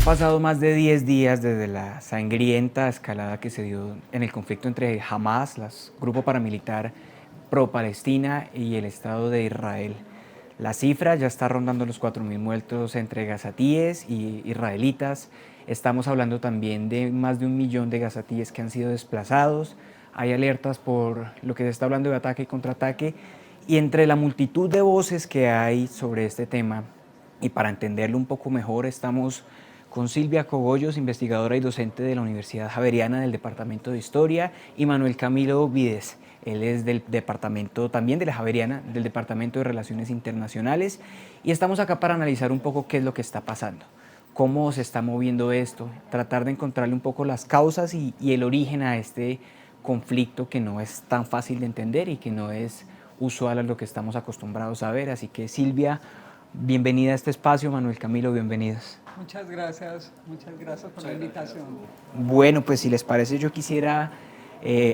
pasado más de 10 días desde la sangrienta escalada que se dio en el conflicto entre Hamas, el grupo paramilitar pro-Palestina, y el Estado de Israel. La cifra ya está rondando los 4.000 muertos entre gazatíes y israelitas. Estamos hablando también de más de 1 millón de gazatíes que han sido desplazados. Hay alertas por lo que se está hablando de ataque y contraataque. Y entre la multitud de voces que hay sobre este tema, y para entenderlo un poco mejor, estamos con Silvia Cogollos, investigadora y docente de la Universidad Javeriana del Departamento de Historia, y Manuel Camilo Vides. Él es del departamento también de la Javeriana, del Departamento de Relaciones Internacionales, y estamos acá para analizar un poco qué es lo que está pasando, cómo se está moviendo esto, tratar de encontrarle un poco las causas y el origen a este conflicto que no es tan fácil de entender y que no es usual a lo que estamos acostumbrados a ver. Así que Silvia, bienvenida a este espacio. Manuel Camilo, bienvenidos. Muchas gracias por la invitación. Bueno, pues si les parece, yo quisiera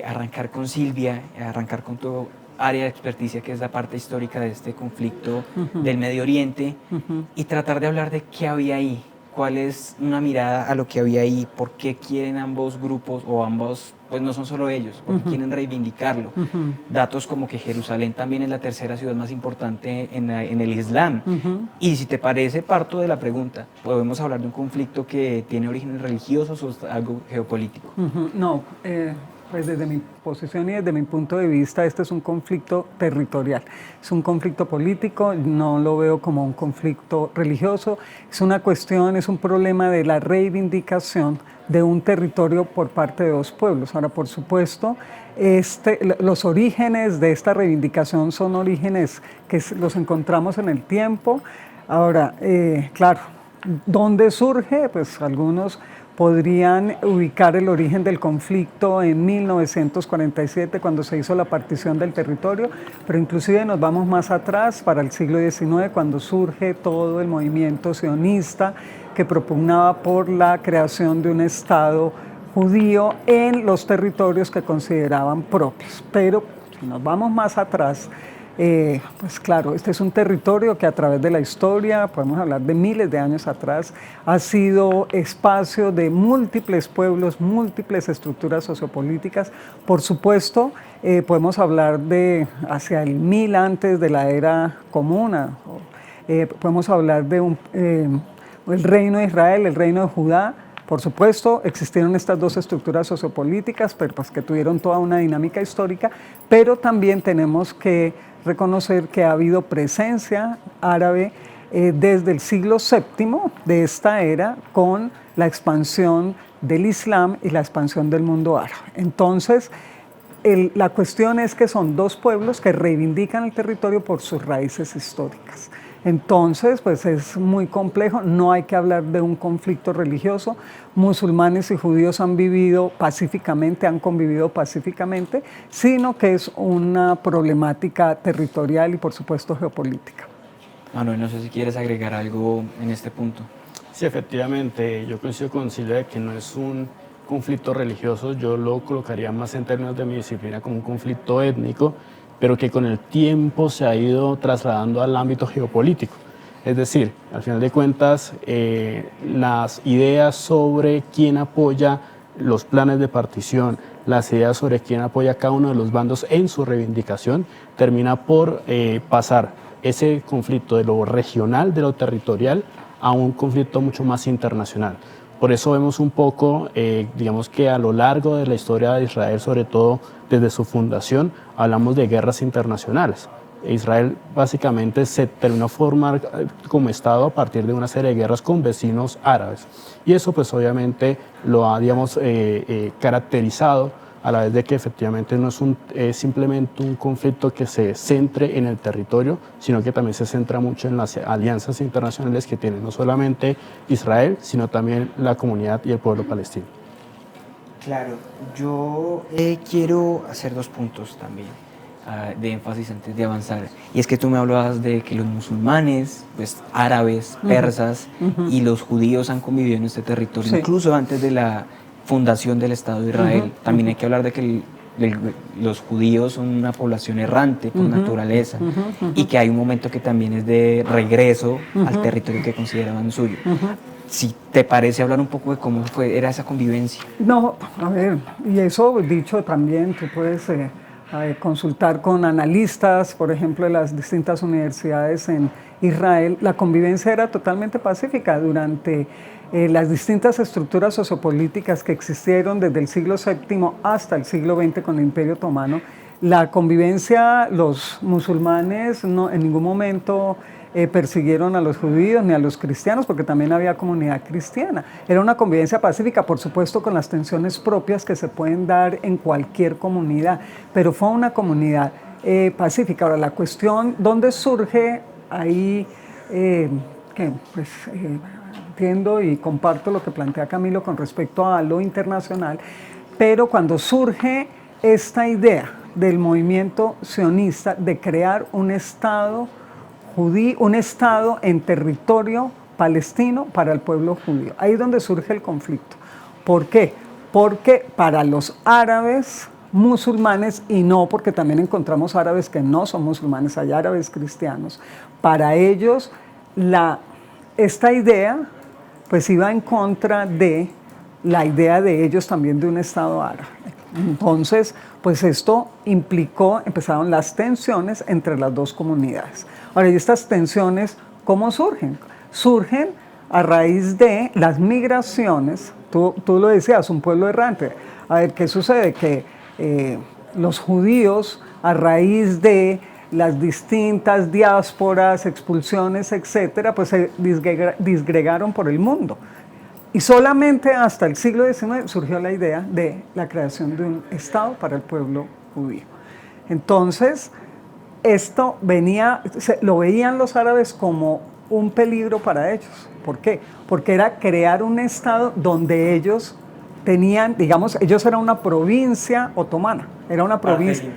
arrancar con Silvia, arrancar con tu área de experticia, que es la parte histórica de este conflicto del Medio Oriente, y tratar de hablar de qué había ahí, cuál es una mirada a lo que había ahí, por qué quieren ambos grupos, o ambos, pues no son solo ellos, por qué quieren reivindicarlo. Datos como que Jerusalén también es la tercera ciudad más importante en el Islam. Y si te parece, parto de la pregunta, ¿podemos hablar de un conflicto que tiene orígenes religiosos o es algo geopolítico? No, pues desde mi posición y desde mi punto de vista, este es un conflicto territorial, es un conflicto político, no lo veo como un conflicto religioso, es una cuestión, es un problema de la reivindicación de un territorio por parte de dos pueblos. Ahora, por supuesto, los orígenes de esta reivindicación son orígenes que los encontramos en el tiempo. Ahora, claro, ¿dónde surge? Pues algunos podrían ubicar el origen del conflicto en 1947, cuando se hizo la partición del territorio, pero inclusive nos vamos más atrás, para el siglo XIX, cuando surge todo el movimiento sionista que propugnaba por la creación de un Estado judío en los territorios que consideraban propios. Pero si nos vamos más atrás, pues claro, este es un territorio que a través de la historia, podemos hablar de miles de años atrás, ha sido espacio de múltiples pueblos, múltiples estructuras sociopolíticas. Por supuesto, podemos hablar de hacia el 1000 antes de la era común, podemos hablar de el reino de Israel, el reino de Judá. Por supuesto, existieron estas dos estructuras sociopolíticas, pero pues que tuvieron toda una dinámica histórica, pero también tenemos que reconocer que ha habido presencia árabe desde el siglo VII de esta era, con la expansión del Islam y la expansión del mundo árabe. Entonces, la cuestión es que son dos pueblos que reivindican el territorio por sus raíces históricas. Entonces, pues es muy complejo, no hay que hablar de un conflicto religioso. Musulmanes y judíos han vivido pacíficamente, han convivido pacíficamente, sino que es una problemática territorial y, por supuesto, geopolítica. Manuel, no sé si quieres agregar algo en este punto. Sí, efectivamente, yo coincido con Silvia de que no es un conflicto religioso, yo lo colocaría más en términos de mi disciplina como un conflicto étnico, pero que con el tiempo se ha ido trasladando al ámbito geopolítico. Es decir, al final de cuentas, las ideas sobre quién apoya los planes de partición, las ideas sobre quién apoya a cada uno de los bandos en su reivindicación, termina por pasar ese conflicto de lo regional, de lo territorial, a un conflicto mucho más internacional. Por eso vemos un poco, digamos que a lo largo de la historia de Israel, sobre todo desde su fundación, hablamos de guerras internacionales. Israel básicamente se terminó a formar como Estado a partir de una serie de guerras con vecinos árabes. Y eso pues obviamente lo ha, digamos, caracterizado, a la vez de que efectivamente no es simplemente un conflicto que se centre en el territorio, sino que también se centra mucho en las alianzas internacionales que tiene no solamente Israel, sino también la comunidad y el pueblo palestino. Claro, yo quiero hacer 2 puntos también de énfasis antes de avanzar. Y es que tú me hablabas de que los musulmanes, pues árabes, persas y los judíos han convivido en este territorio, incluso antes de la fundación del Estado de Israel. También hay que hablar de que los judíos son una población errante por naturaleza y que hay un momento que también es de regreso al territorio que consideraban suyo. si te parece hablar un poco de cómo era esa convivencia. No, a ver, y eso dicho también, tú puedes consultar con analistas, por ejemplo, de las distintas universidades en Israel. La convivencia era totalmente pacífica durante las distintas estructuras sociopolíticas que existieron desde el siglo VII hasta el siglo XX con el Imperio Otomano. La convivencia, los musulmanes no, en ningún momento persiguieron a los judíos ni a los cristianos, porque también había comunidad cristiana. Era una convivencia pacífica, por supuesto, con las tensiones propias que se pueden dar en cualquier comunidad, pero fue una comunidad pacífica. Ahora, la cuestión, ¿dónde surge ahí? Entiendo y comparto lo que plantea Camilo con respecto a lo internacional, pero cuando surge esta idea del movimiento sionista de crear un Estado judío, un Estado en territorio palestino para el pueblo judío. Ahí es donde surge el conflicto. ¿Por qué? Porque para los árabes musulmanes, y no porque también encontramos árabes que no son musulmanes, hay árabes cristianos, para ellos esta idea pues iba en contra de la idea de ellos también de un Estado árabe. Entonces, pues esto empezaron las tensiones entre las dos comunidades. Ahora, ¿y estas tensiones cómo surgen? Surgen a raíz de las migraciones, tú lo decías, un pueblo errante. A ver, ¿qué sucede? Que los judíos, a raíz de las distintas diásporas, expulsiones, etcétera, pues se disgregaron por el mundo. Y solamente hasta el siglo XIX surgió la idea de la creación de un Estado para el pueblo judío. Entonces, esto lo veían los árabes como un peligro para ellos. ¿Por qué? Porque era crear un Estado donde ellos tenían, digamos, ellos eran una provincia otomana, era una provincia,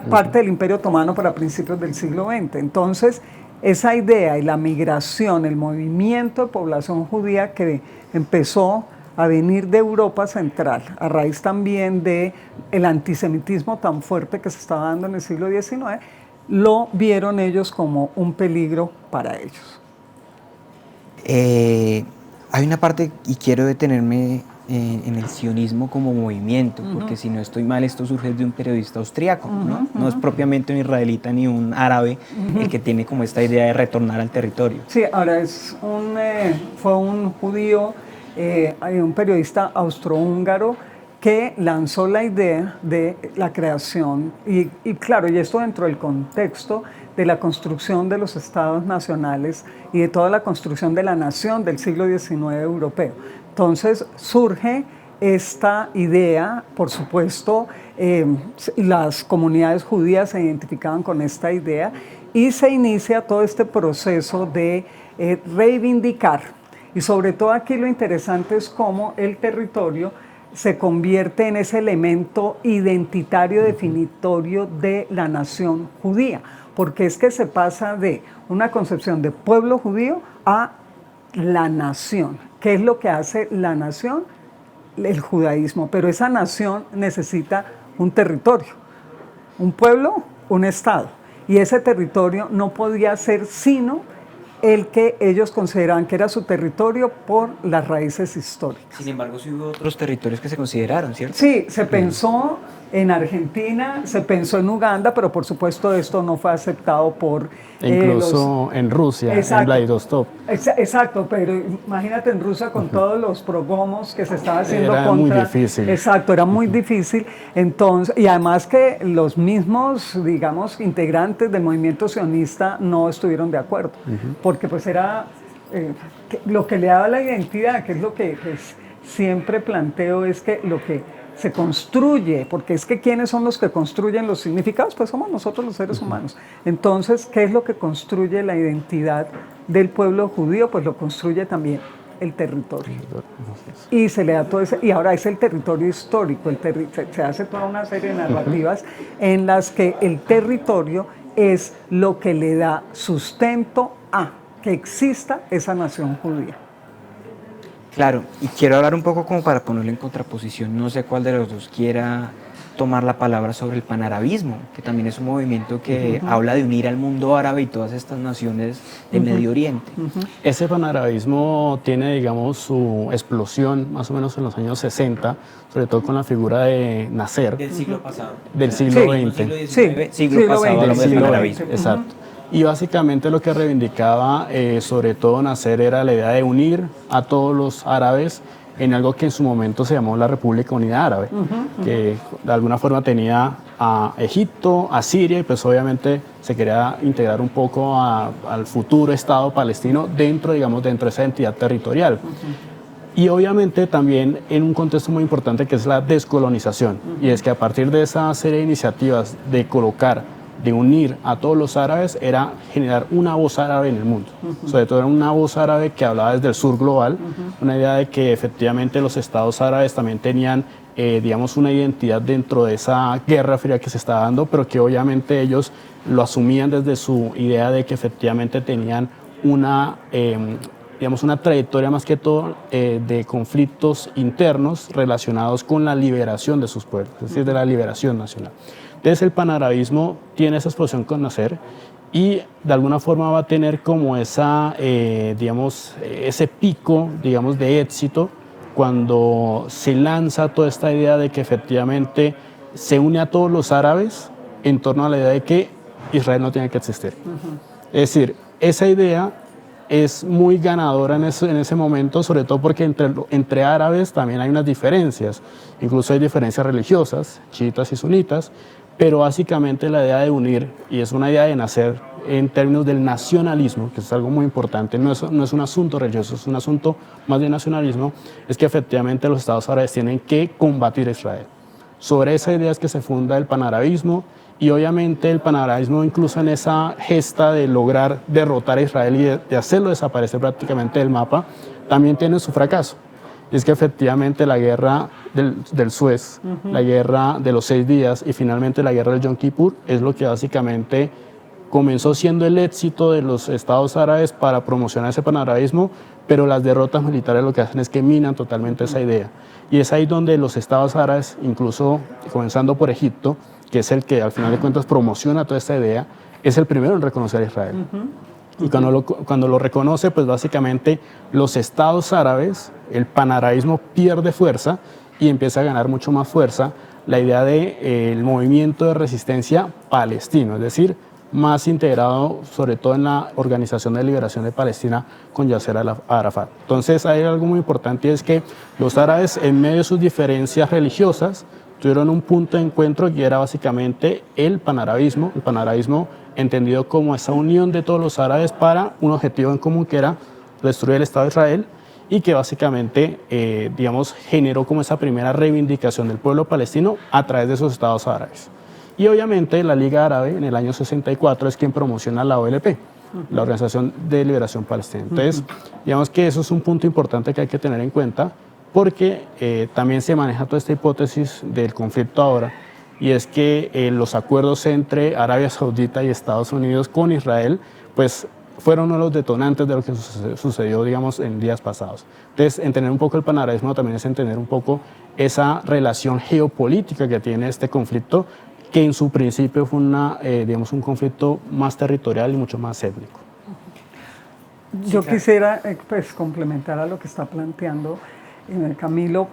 parte del Imperio Otomano para principios del siglo XX. Entonces, esa idea y la migración, el movimiento de población judía que empezó a venir de Europa Central, a raíz también del antisemitismo tan fuerte que se estaba dando en el siglo XIX, lo vieron ellos como un peligro para ellos. Hay una parte, y quiero detenerme en el sionismo como movimiento, porque si no estoy mal, esto surge de un periodista austriaco, ¿no? No es propiamente un israelita ni un árabe el que tiene como esta idea de retornar al territorio. Sí, ahora fue un judío, un periodista austrohúngaro que lanzó la idea de la creación, y claro, y esto dentro del contexto de la construcción de los estados nacionales y de toda la construcción de la nación del siglo XIX europeo. Entonces surge esta idea, por supuesto, las comunidades judías se identificaban con esta idea y se inicia todo este proceso de reivindicar. Y sobre todo aquí lo interesante es cómo el territorio se convierte en ese elemento identitario definitorio de la nación judía, porque es que se pasa de una concepción de pueblo judío a la nación. ¿Qué es lo que hace la nación? El judaísmo, pero esa nación necesita un territorio, un pueblo, un estado, y ese territorio no podía ser sino el que ellos consideraban que era su territorio por las raíces históricas. Sin embargo, sí hubo otros territorios que se consideraron, ¿cierto? Sí, se pensó en Argentina, se pensó en Uganda, pero por supuesto esto no fue aceptado por... Incluso en Rusia, exacto, en Vladivostok. Exacto, pero imagínate en Rusia con todos los progromos que se estaba haciendo era contra... Era muy difícil. Exacto, era muy difícil. Entonces, y además que los mismos, digamos, integrantes del movimiento sionista no estuvieron de acuerdo, porque pues era lo que le daba la identidad, que es lo que pues, siempre planteo, es que lo que se construye, porque es que ¿quiénes son los que construyen los significados? Pues somos nosotros los seres humanos. Entonces, ¿qué es lo que construye la identidad del pueblo judío? Pues lo construye también el territorio. Y se le da todo ese, y ahora es el territorio histórico, se hace toda una serie de narrativas en las que el territorio es lo que le da sustento a que exista esa nación judía. Claro, y quiero hablar un poco como para ponerlo en contraposición, no sé cuál de los dos quiera tomar la palabra sobre el panarabismo, que también es un movimiento que habla de unir al mundo árabe y todas estas naciones de Medio Oriente. Ese panarabismo tiene, digamos, su explosión más o menos en los años 60, sobre todo con la figura de Nasser. Del siglo pasado. Del siglo XX. Siglo pasado, hablamos del panarabismo. Exacto. Y básicamente lo que reivindicaba, sobre todo Nasser, era la idea de unir a todos los árabes en algo que en su momento se llamó la República Unida Árabe, que de alguna forma tenía a Egipto, a Siria, y pues obviamente se quería integrar un poco al futuro Estado palestino dentro, digamos, dentro de esa entidad territorial. Y obviamente también en un contexto muy importante que es la descolonización, y es que a partir de esa serie de iniciativas de colocar, de unir a todos los árabes, era generar una voz árabe en el mundo. Sobre todo era una voz árabe que hablaba desde el sur global, una idea de que efectivamente los estados árabes también tenían, digamos, una identidad dentro de esa guerra fría que se estaba dando, pero que obviamente ellos lo asumían desde su idea de que efectivamente tenían una, digamos, una trayectoria más que todo de conflictos internos relacionados con la liberación de sus pueblos, es decir, de la liberación nacional. Entonces el panarabismo tiene esa explosión con Nasser y de alguna forma va a tener como esa, digamos, ese pico, digamos, de éxito cuando se lanza toda esta idea de que efectivamente se une a todos los árabes en torno a la idea de que Israel no tiene que existir. Es decir, esa idea es muy ganadora en ese momento, sobre todo porque entre árabes también hay unas diferencias, incluso hay diferencias religiosas, chiitas y sunitas, pero básicamente la idea de unir, y es una idea de nacer en términos del nacionalismo, que es algo muy importante, no es un asunto religioso, es un asunto más de nacionalismo, es que efectivamente los estados árabes tienen que combatir a Israel. Sobre esa idea es que se funda el panarabismo, y obviamente el panarabismo, incluso en esa gesta de lograr derrotar a Israel y de hacerlo desaparecer prácticamente del mapa, también tiene su fracaso. Y es que efectivamente la guerra del Suez, la guerra de los 6 días y finalmente la guerra del Yom Kippur es lo que básicamente comenzó siendo el éxito de los estados árabes para promocionar ese panarabismo, pero las derrotas militares lo que hacen es que minan totalmente esa idea. Y es ahí donde los estados árabes, incluso comenzando por Egipto, que es el que al final de cuentas promociona toda esta idea, es el primero en reconocer a Israel. Y cuando lo reconoce, pues básicamente los estados árabes, el panarabismo pierde fuerza y empieza a ganar mucho más fuerza la idea del movimiento de resistencia palestino, es decir, más integrado sobre todo en la Organización de Liberación de Palestina con Yasser Arafat. Entonces hay algo muy importante y es que los árabes en medio de sus diferencias religiosas tuvieron un punto de encuentro que era básicamente el panarabismo entendido como esa unión de todos los árabes para un objetivo en común que era destruir el Estado de Israel y que básicamente, digamos, generó como esa primera reivindicación del pueblo palestino a través de esos estados árabes. Y obviamente la Liga Árabe en el año 64 es quien promociona la OLP, la Organización de Liberación Palestina. Entonces, digamos que eso es un punto importante que hay que tener en cuenta porque también se maneja toda esta hipótesis del conflicto ahora, y es que los acuerdos entre Arabia Saudita y Estados Unidos con Israel, pues fueron uno de los detonantes de lo que sucedió, digamos, en días pasados. Entonces, entender un poco el panarabismo también es entender un poco esa relación geopolítica que tiene este conflicto, que en su principio fue digamos, un conflicto más territorial y mucho más étnico. Yo quisiera pues, complementar a lo que está planteando Camilo,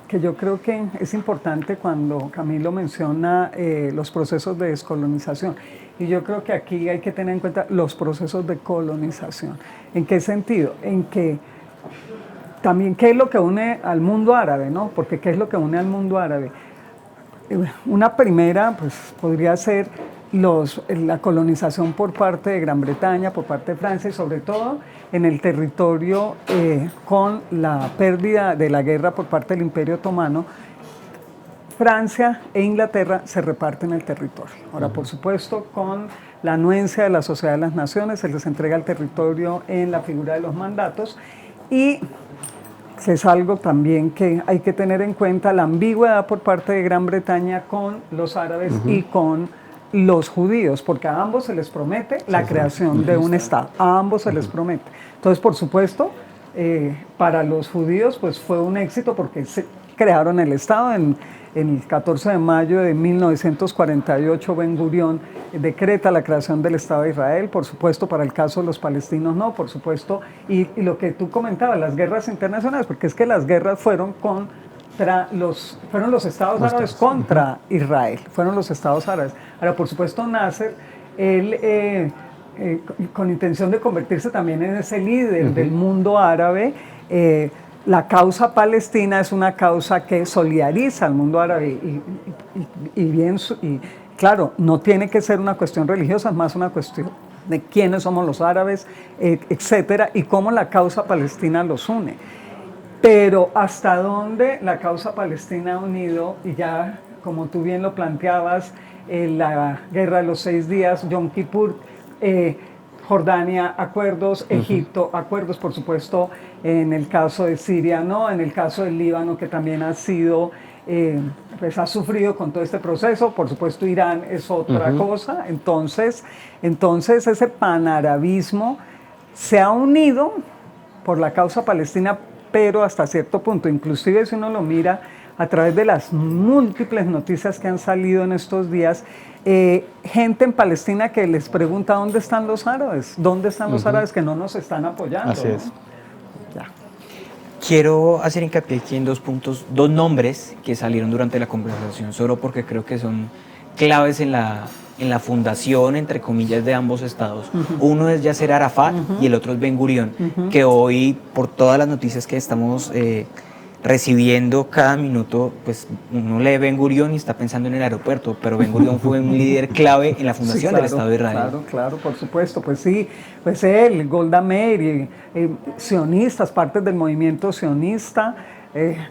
que yo creo que es importante cuando Camilo menciona los procesos de descolonización. Y yo creo que aquí hay que tener en cuenta los procesos de colonización. ¿En qué sentido? En que también, ¿qué es lo que une al mundo árabe, no? Porque ¿qué es lo que une al mundo árabe? Una primera, pues, podría ser la colonización por parte de Gran Bretaña, por parte de Francia y sobre todo en el territorio con la pérdida de la guerra por parte del Imperio Otomano. Francia e Inglaterra se reparten el territorio. Ahora, por supuesto, con la anuencia de la Sociedad de las Naciones, se les entrega el territorio en la figura de los mandatos y es algo también que hay que tener en cuenta, la ambigüedad por parte de Gran Bretaña con los árabes y con los judíos, porque a ambos se les promete la creación de un Estado, a ambos se les promete. Entonces, por supuesto, para los judíos pues fue un éxito porque se crearon el Estado el 14 de mayo de 1948, Ben Gurión decreta la creación del Estado de Israel, por supuesto, para el caso de los palestinos no, por supuesto, y lo que tú comentabas, las guerras internacionales, porque es que las guerras fueron fueron los estados árabes contra Israel, fueron los estados árabes. Ahora, por supuesto, Nasser, él, con intención de convertirse también en ese líder del mundo árabe, la causa palestina es una causa que solidariza al mundo árabe y claro, no tiene que ser una cuestión religiosa, es más una cuestión de quiénes somos los árabes, etcétera, y cómo la causa palestina los une. Pero hasta dónde la causa palestina ha unido, y ya como tú bien lo planteabas, la guerra de los 6 días, Yom Kippur, Jordania, acuerdos, Egipto, acuerdos, por supuesto, en el caso de Siria, no, en el caso del Líbano, que también ha sido, pues ha sufrido con todo este proceso, por supuesto Irán es otra cosa, entonces ese panarabismo se ha unido por la causa palestina, pero hasta cierto punto, inclusive si uno lo mira a través de las múltiples noticias que han salido en estos días, gente en Palestina que les pregunta ¿dónde están los árabes? ¿Dónde están los árabes que no nos están apoyando? Así es. Ya. Quiero hacer hincapié aquí en 2 puntos, 2 nombres que salieron durante la conversación, solo porque creo que son claves en la fundación, entre comillas, de ambos estados. Uno es Yasser Arafat y el otro es Ben Gurión, que hoy, por todas las noticias que estamos recibiendo cada minuto, pues uno lee Ben Gurión y está pensando en el aeropuerto, pero Ben Gurión fue un líder clave en la fundación del Estado de Israel. Claro, por supuesto, pues sí, pues él, Golda Meir, sionistas, partes del movimiento sionista,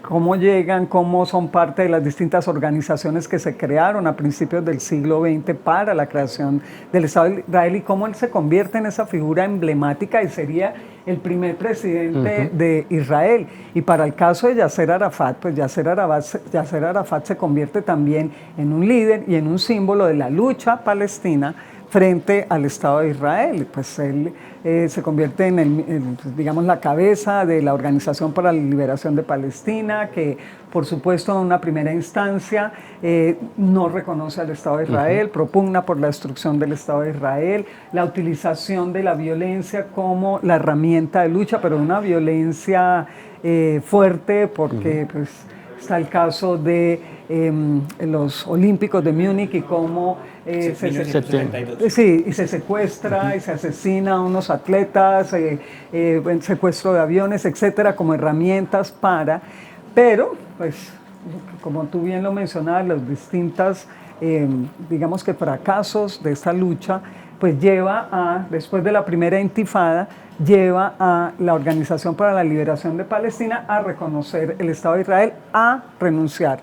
cómo llegan, cómo son parte de las distintas organizaciones que se crearon a principios del siglo XX para la creación del Estado de Israel y cómo él se convierte en esa figura emblemática y sería el primer presidente de Israel. Y para el caso de Yasser Arafat, pues Yasser Arafat se convierte también en un líder y en un símbolo de la lucha palestina frente al Estado de Israel. Pues él se convierte en digamos, la cabeza de la Organización para la Liberación de Palestina, que por supuesto en una primera instancia no reconoce al Estado de Israel, propugna por la destrucción del Estado de Israel, la utilización de la violencia como la herramienta de lucha, pero una violencia fuerte, porque pues, está el caso de los Olímpicos de Múnich y cómo se secuestra y se asesina a unos atletas, secuestro de aviones, etcétera, como herramientas pero pues como tú bien lo mencionabas, los distintos digamos que fracasos de esta lucha pues después de la primera intifada, lleva a la Organización para la Liberación de Palestina a reconocer el Estado de Israel, a renunciar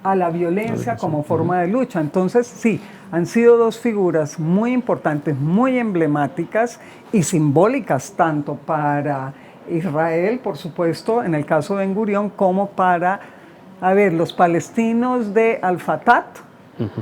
a la violencia como forma de lucha. Entonces, sí, han sido 2 figuras muy importantes, muy emblemáticas y simbólicas, tanto para Israel, por supuesto, en el caso de Ben Gurión, como para, los palestinos de Al-Fatah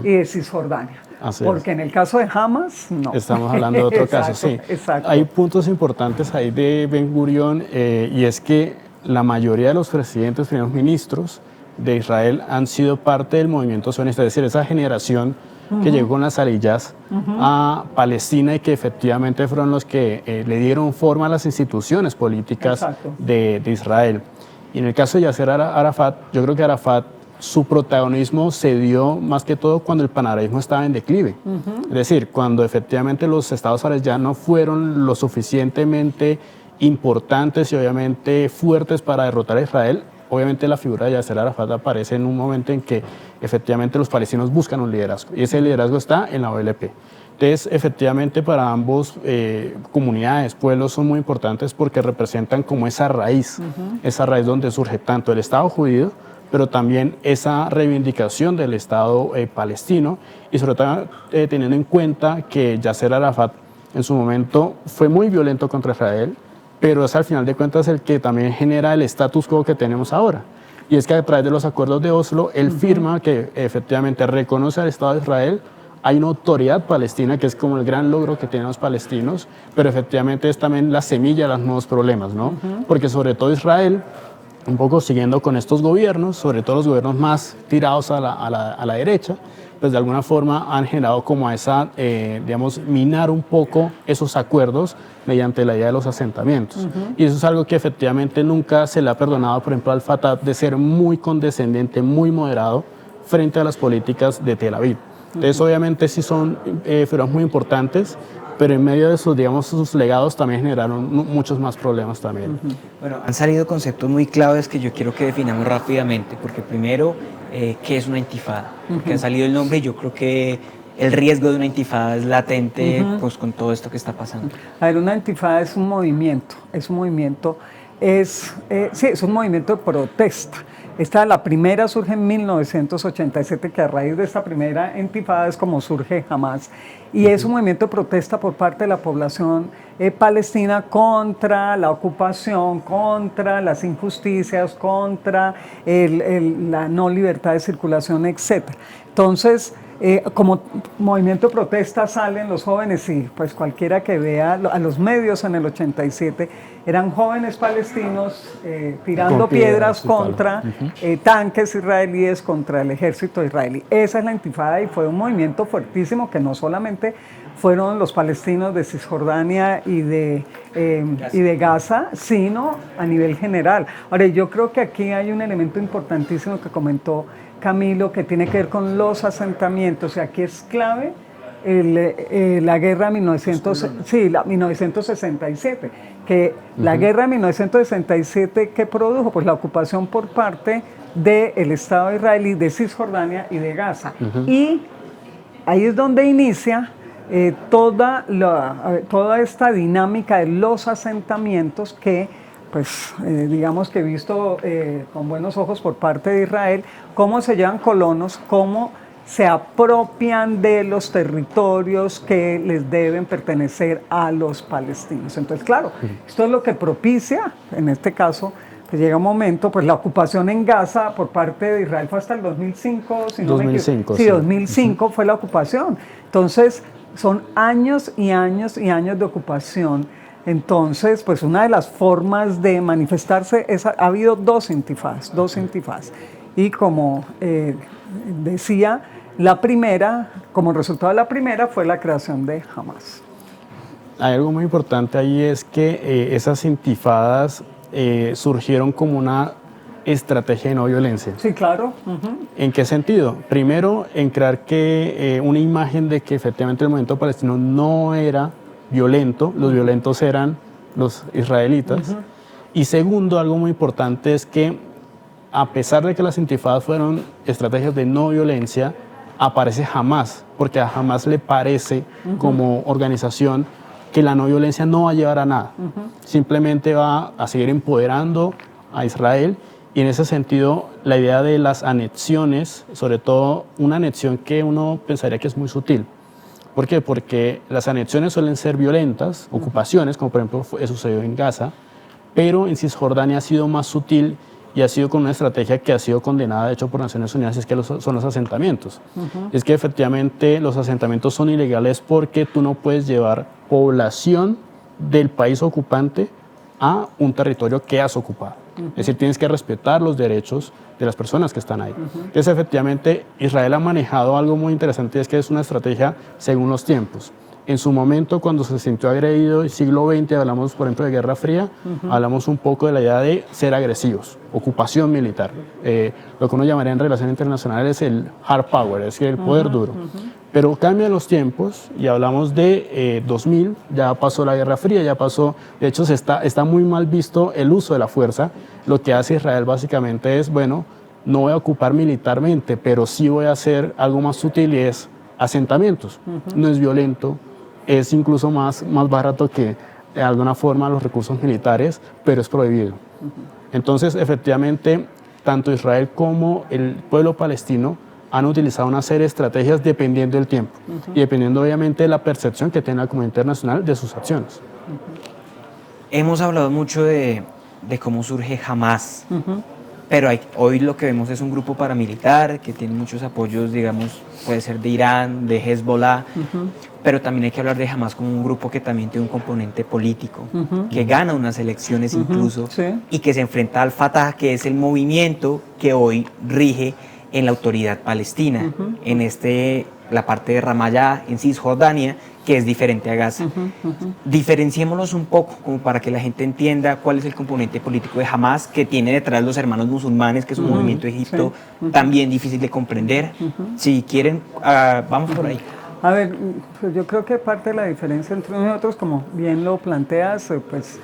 y de Cisjordania. Porque en el caso de Hamas, no. Estamos hablando de otro caso, sí. Exacto. Hay puntos importantes ahí de Ben Gurión y es que la mayoría de los presidentes, primeros ministros de Israel han sido parte del movimiento sionista, es decir, esa generación que llegó con las aliyas a Palestina y que efectivamente fueron los que le dieron forma a las instituciones políticas de Israel. Y en el caso de Yasser Arafat, yo creo que Arafat, su protagonismo se dio más que todo cuando el panarabismo estaba en declive. Es decir, cuando efectivamente los estados árabes ya no fueron lo suficientemente importantes y obviamente fuertes para derrotar a Israel, obviamente la figura de Yasser Arafat aparece en un momento en que efectivamente los palestinos buscan un liderazgo y ese liderazgo está en la OLP. Entonces, efectivamente para ambos comunidades, pueblos son muy importantes porque representan como esa raíz donde surge tanto el Estado judío, pero también esa reivindicación del Estado palestino y sobre todo teniendo en cuenta que Yasser Arafat en su momento fue muy violento contra Israel, pero es al final de cuentas el que también genera el status quo que tenemos ahora. Y es que a través de los acuerdos de Oslo, él firma que efectivamente reconoce al Estado de Israel, hay una autoridad palestina que es como el gran logro que tienen los palestinos, pero efectivamente es también la semilla de los nuevos problemas, ¿no? Porque sobre todo Israel un poco siguiendo con estos gobiernos, sobre todo los gobiernos más tirados a la derecha, pues de alguna forma han generado como esa, digamos, minar un poco esos acuerdos mediante la idea de los asentamientos. Y eso es algo que efectivamente nunca se le ha perdonado, por ejemplo, al Fatah, de ser muy condescendiente, muy moderado frente a las políticas de Tel Aviv. Entonces, obviamente sí son figuras muy importantes, pero en medio de sus, digamos, sus legados también generaron muchos más problemas también. Bueno, han salido conceptos muy claves que yo quiero que definamos rápidamente, porque primero, ¿qué es una intifada? Porque ha salido el nombre y yo creo que el riesgo de una intifada es latente pues, con todo esto que está pasando. A ver, una intifada es un movimiento, es un movimiento de protesta. La primera surge en 1987, que a raíz de esta primera intifada es como surge Hamas. Y es un movimiento de protesta por parte de la población palestina contra la ocupación, contra las injusticias, contra la no libertad de circulación, etc. Entonces, como movimiento de protesta salen los jóvenes y pues cualquiera que vea a los medios en el 87 eran jóvenes palestinos tirando piedras contra tanques israelíes, contra el ejército israelí. Esa es la intifada y fue un movimiento fuertísimo que no solamente fueron los palestinos de Cisjordania y de Gaza, sino a nivel general. Ahora, yo creo que aquí hay un elemento importantísimo que comentó Camilo, que tiene que ver con los asentamientos, y aquí es clave la guerra de 1967, que la guerra de 1967, ¿qué produjo? Pues la ocupación por parte del Estado israelí de Cisjordania y de Gaza. Y ahí es donde inicia toda esta dinámica de los asentamientos que pues digamos que visto con buenos ojos por parte de Israel, cómo se llevan colonos, cómo se apropian de los territorios que les deben pertenecer a los palestinos. Entonces, claro, esto es lo que propicia, en este caso, que llega un momento, pues la ocupación en Gaza por parte de Israel fue hasta el 2005, si no 2005, sí, 2005 fue la ocupación. Entonces, son años y años y años de ocupación. Entonces, pues una de las formas de manifestarse ha habido dos intifadas. Y como decía, la primera, como resultado de la primera, fue la creación de Hamas. Hay algo muy importante ahí, es que esas intifadas surgieron como una estrategia de no violencia. Sí, claro. ¿En qué sentido? Primero, en crear una imagen de que efectivamente el movimiento palestino no era violento, los violentos eran los israelitas. Y segundo, algo muy importante es que a pesar de que las intifadas fueron estrategias de no violencia, aparece Hamas, porque a Hamas le parece como organización que la no violencia no va a llevar a nada, simplemente va a seguir empoderando a Israel. Y en ese sentido, la idea de las anexiones, sobre todo una anexión que uno pensaría que es muy sutil. ¿Por qué? Porque las anexiones suelen ser violentas, ocupaciones, como por ejemplo sucedió en Gaza, pero en Cisjordania ha sido más sutil y ha sido con una estrategia que ha sido condenada, de hecho, por Naciones Unidas, es que son los asentamientos. Es que efectivamente los asentamientos son ilegales porque tú no puedes llevar población del país ocupante a un territorio que has ocupado. Es decir, tienes que respetar los derechos de las personas que están ahí. Entonces, efectivamente, Israel ha manejado algo muy interesante, es que es una estrategia según los tiempos. En su momento, cuando se sintió agredido, el siglo XX, hablamos, por ejemplo, de Guerra Fría, hablamos un poco de la idea de ser agresivos, ocupación militar. Lo que uno llamaría en relaciones internacionales el hard power, es decir, el poder duro. Pero cambian los tiempos y hablamos de 2000, ya pasó la Guerra Fría, ya pasó, de hecho está muy mal visto el uso de la fuerza. Lo que hace Israel básicamente es, bueno, no voy a ocupar militarmente, pero sí voy a hacer algo más sutil y es asentamientos. No es violento, es incluso más barato que de alguna forma los recursos militares, pero es prohibido. Entonces, efectivamente, tanto Israel como el pueblo palestino han utilizado una serie de estrategias dependiendo del tiempo y dependiendo obviamente de la percepción que tenga la comunidad internacional de sus acciones. Hemos hablado mucho de cómo surge Hamas, pero hoy lo que vemos es un grupo paramilitar que tiene muchos apoyos, digamos, puede ser de Irán, de Hezbollah, pero también hay que hablar de Hamas como un grupo que también tiene un componente político, que gana unas elecciones incluso, y que se enfrenta al Fatah, que es el movimiento que hoy rige en la autoridad palestina, en la parte de Ramallah, en Cisjordania, que es diferente a Gaza. Diferenciémonos un poco, como para que la gente entienda cuál es el componente político de Hamas, que tiene detrás los hermanos musulmanes, que es un movimiento de Egipto también difícil de comprender. Si quieren, vamos por ahí. A ver, pues yo creo que parte de la diferencia entre nosotros, como bien lo planteas, pues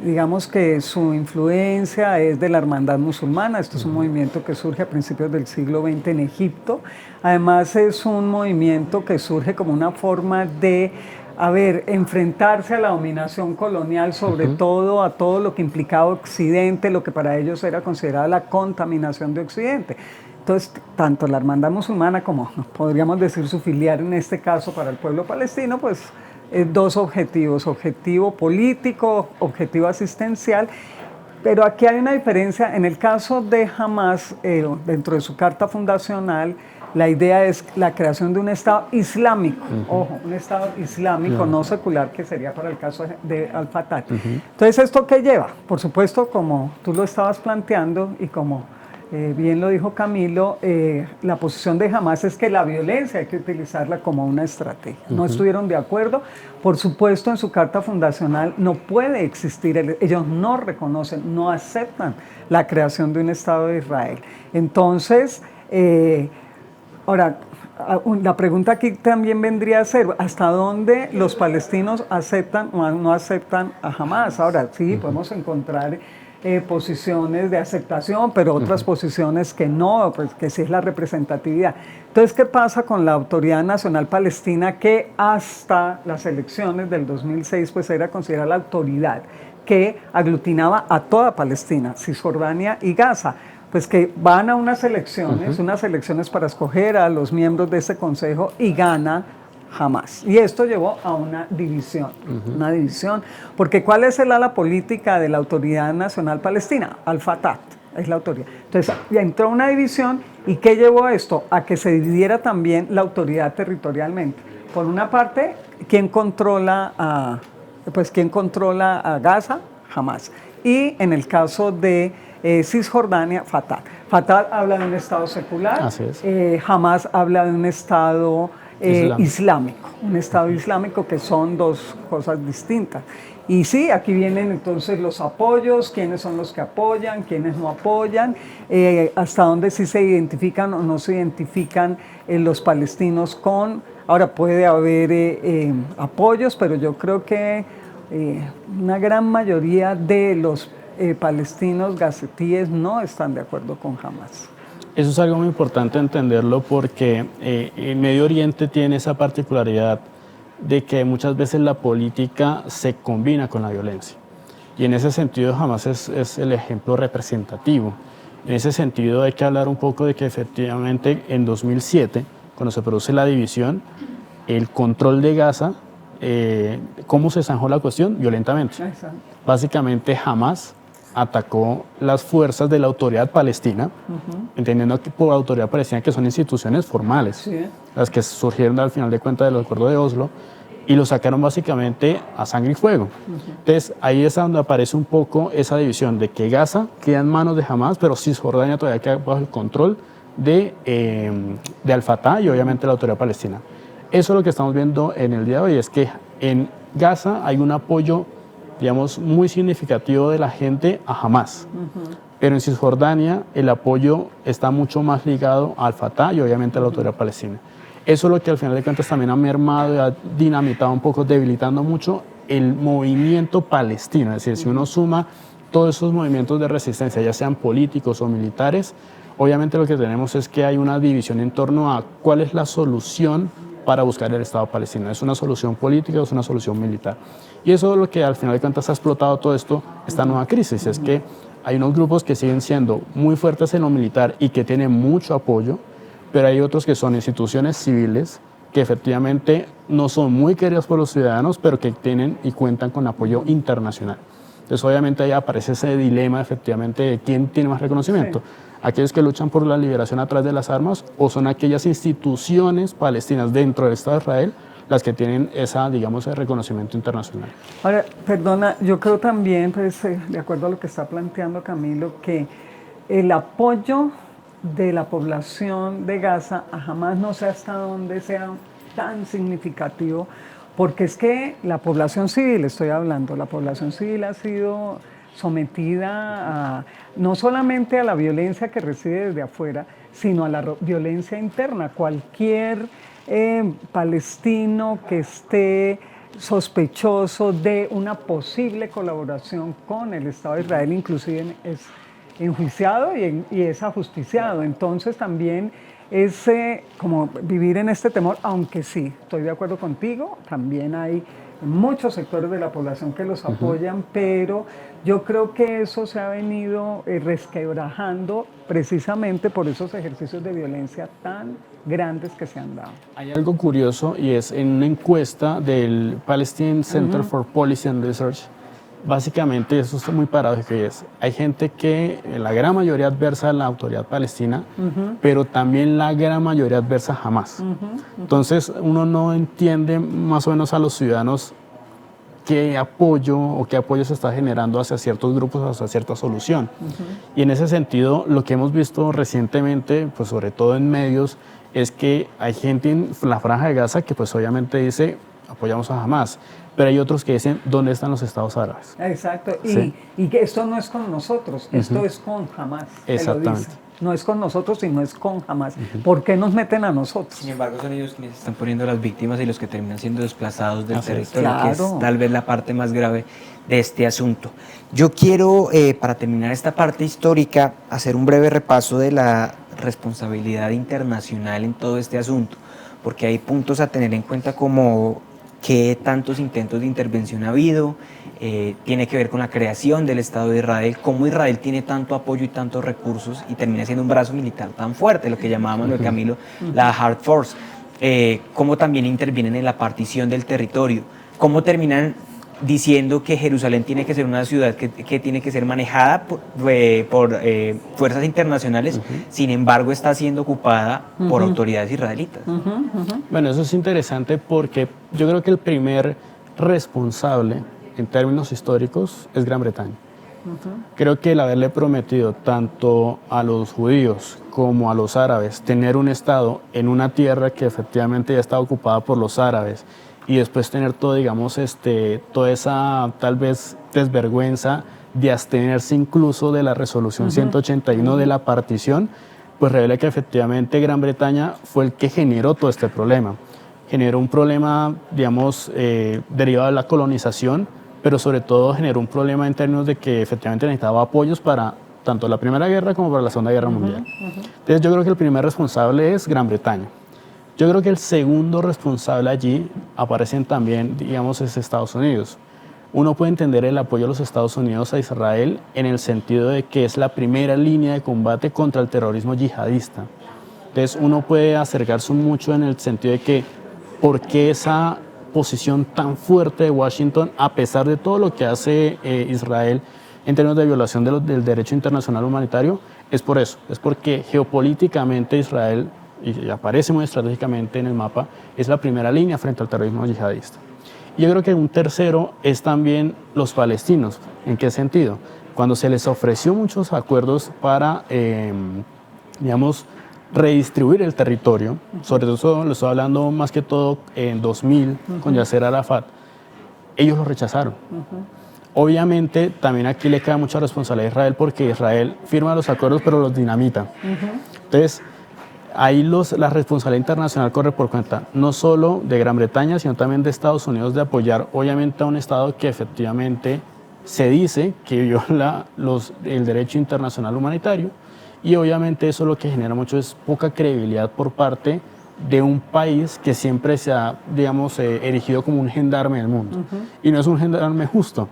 digamos que su influencia es de la hermandad musulmana. Esto es un movimiento que surge a principios del siglo XX en Egipto. Además es un movimiento que surge como una forma de, enfrentarse a la dominación colonial, sobre todo a todo lo que implicaba Occidente, lo que para ellos era considerada la contaminación de Occidente. Entonces, tanto la hermandad musulmana como, podríamos decir, su filial en este caso para el pueblo palestino, pues dos objetivos: objetivo político, objetivo asistencial. Pero aquí hay una diferencia. En el caso de Hamas, dentro de su carta fundacional, la idea es la creación de un Estado islámico, ojo, un Estado islámico, no secular, que sería para el caso de Al-Fatah. Entonces, ¿esto qué lleva? Por supuesto, como tú lo estabas planteando y como bien lo dijo Camilo, la posición de Hamas es que la violencia hay que utilizarla como una estrategia. No estuvieron de acuerdo. Por supuesto, en su carta fundacional no puede existir, ellos no reconocen, no aceptan la creación de un Estado de Israel. Entonces, ahora, la pregunta aquí también vendría a ser: ¿hasta dónde los palestinos aceptan o no aceptan a Hamas? Ahora, sí, podemos encontrar posiciones de aceptación, pero otras posiciones que no, pues que sí es la representatividad. Entonces, ¿qué pasa con la Autoridad Nacional Palestina, que hasta las elecciones del 2006 pues era considerada la autoridad que aglutinaba a toda Palestina, Cisjordania y Gaza? Pues que van a unas elecciones para escoger a los miembros de ese consejo, y gana Hamas. Y esto llevó a una división, porque ¿cuál es el ala política de la Autoridad Nacional Palestina? Al-Fatah es la autoridad. Entonces ya entró una división. ¿Y qué llevó a esto? A que se dividiera también la autoridad territorialmente. Por una parte, ¿quién controla a Gaza? Hamas. Y en el caso de Cisjordania, Fatah. Fatah habla de un Estado secular. Así es. Hamas habla de un Estado islámico, un Estado islámico, que son dos cosas distintas. Y sí, aquí vienen entonces los apoyos: quiénes son los que apoyan, quiénes no apoyan, hasta dónde sí se identifican o no se identifican los palestinos con. Ahora, puede haber apoyos, pero yo creo que una gran mayoría de los palestinos gazetíes no están de acuerdo con Hamas. Eso es algo muy importante entenderlo, porque el Medio Oriente tiene esa particularidad de que muchas veces la política se combina con la violencia. Y en ese sentido Hamas es el ejemplo representativo. En ese sentido hay que hablar un poco de que efectivamente en 2007, cuando se produce la división, el control de Gaza, ¿cómo se zanjó la cuestión? Violentamente. Exacto. Básicamente Hamas atacó las fuerzas de la autoridad palestina, entendiendo que por autoridad palestina que son instituciones formales, las que surgieron al final de cuentas del acuerdo de Oslo, y lo sacaron básicamente a sangre y fuego. Entonces ahí es donde aparece un poco esa división de que Gaza queda en manos de Hamas, pero Cisjordania todavía queda bajo el control de Al-Fatah y obviamente la autoridad palestina. Eso es lo que estamos viendo en el día de hoy, es que en Gaza hay un apoyo, digamos, muy significativo de la gente a Hamas. Pero en Cisjordania el apoyo está mucho más ligado al Fatah y obviamente a la autoridad palestina. Eso es lo que al final de cuentas también ha mermado y ha dinamitado un poco, debilitando mucho el movimiento palestino. Es decir, si uno suma todos esos movimientos de resistencia, ya sean políticos o militares, obviamente lo que tenemos es que hay una división en torno a cuál es la solución para buscar el Estado palestino. ¿Es una solución política o es una solución militar? Y eso es lo que al final de cuentas ha explotado todo esto, esta nueva crisis, es que hay unos grupos que siguen siendo muy fuertes en lo militar y que tienen mucho apoyo, pero hay otros que son instituciones civiles que efectivamente no son muy queridas por los ciudadanos, pero que tienen y cuentan con apoyo internacional. Entonces obviamente ahí aparece ese dilema efectivamente de quién tiene más reconocimiento. Sí. Aquellos que luchan por la liberación a través de las armas o son aquellas instituciones palestinas dentro del Estado de Israel las que tienen esa, digamos, ese reconocimiento internacional. Ahora, perdona, yo creo también, pues, de acuerdo a lo que está planteando Camilo, que el apoyo de la población de Gaza a Hamás no sé hasta dónde sea tan significativo, porque es que la población civil, estoy hablando, la población civil ha sido sometida a, no solamente a la violencia que recibe desde afuera, sino a la violencia interna. Cualquier palestino que esté sospechoso de una posible colaboración con el Estado de Israel, inclusive es enjuiciado y es ajusticiado. Entonces también es como vivir en este temor, aunque sí, estoy de acuerdo contigo, también hay muchos sectores de la población que los apoyan, pero yo creo que eso se ha venido resquebrajando precisamente por esos ejercicios de violencia tan grandes que se han dado. Hay algo curioso y es en una encuesta del Palestine Center for Policy and Research, básicamente eso es muy paradójico y es, hay gente que la gran mayoría adversa a la autoridad palestina, pero también la gran mayoría adversa a Hamás. Entonces uno no entiende más o menos a los ciudadanos qué apoyo se está generando hacia ciertos grupos, hacia cierta solución. Y en ese sentido, lo que hemos visto recientemente, pues sobre todo en medios, es que hay gente en la Franja de Gaza que pues obviamente dice apoyamos a Hamás, pero hay otros que dicen ¿dónde están los estados árabes? Exacto, ¿Sí? y que esto no es con nosotros, esto es con Hamás. Exactamente. No es con nosotros, sino es con Hamás. ¿Por qué nos meten a nosotros? Sin embargo, son ellos quienes están poniendo las víctimas y los que terminan siendo desplazados del territorio, claro, que es tal vez la parte más grave de este asunto. Yo quiero, para terminar esta parte histórica, hacer un breve repaso de la responsabilidad internacional en todo este asunto, porque hay puntos a tener en cuenta como qué tantos intentos de intervención ha habido, tiene que ver con la creación del Estado de Israel, cómo Israel tiene tanto apoyo y tantos recursos y termina siendo un brazo militar tan fuerte, lo que llamábamos, lo de Camilo, la Hard Force, cómo también intervienen en la partición del territorio, cómo terminan diciendo que Jerusalén tiene que ser una ciudad que tiene que ser manejada por fuerzas internacionales, sin embargo está siendo ocupada por autoridades israelitas. Bueno, eso es interesante porque yo creo que el primer responsable en términos históricos es Gran Bretaña. Creo que el haberle prometido tanto a los judíos como a los árabes tener un estado en una tierra que efectivamente ya está ocupada por los árabes y después tener todo, digamos, toda esa tal vez desvergüenza de abstenerse incluso de la resolución 181 de la partición, pues revela que efectivamente Gran Bretaña fue el que generó todo este problema. Generó un problema, digamos, derivado de la colonización, pero sobre todo generó un problema en términos de que efectivamente necesitaba apoyos para tanto la Primera Guerra como para la Segunda Guerra Mundial. Entonces yo creo que el primer responsable es Gran Bretaña. Yo creo que el segundo responsable allí aparecen también, digamos, es Estados Unidos. Uno puede entender el apoyo de los Estados Unidos a Israel en el sentido de que es la primera línea de combate contra el terrorismo yihadista. Entonces uno puede acercarse mucho en el sentido de que por qué esa posición tan fuerte de Washington, a pesar de todo lo que hace Israel en términos de violación del derecho internacional humanitario, es por eso, es porque geopolíticamente Israel, y aparece muy estratégicamente en el mapa, es la primera línea frente al terrorismo yihadista. Y yo creo que un tercero es también los palestinos. ¿En qué sentido? Cuando se les ofreció muchos acuerdos para, digamos, redistribuir el territorio, sobre todo lo estoy hablando más que todo en 2000 con Yasser Arafat, ellos lo rechazaron. Obviamente también aquí le queda mucha responsabilidad a Israel porque Israel firma los acuerdos pero los dinamita. Entonces ahí la responsabilidad internacional corre por cuenta no solo de Gran Bretaña sino también de Estados Unidos de apoyar obviamente a un Estado que efectivamente se dice que viola el derecho internacional humanitario. Y obviamente eso lo que genera mucho es poca credibilidad por parte de un país que siempre se ha, digamos, erigido como un gendarme del mundo. Y no es un gendarme justo,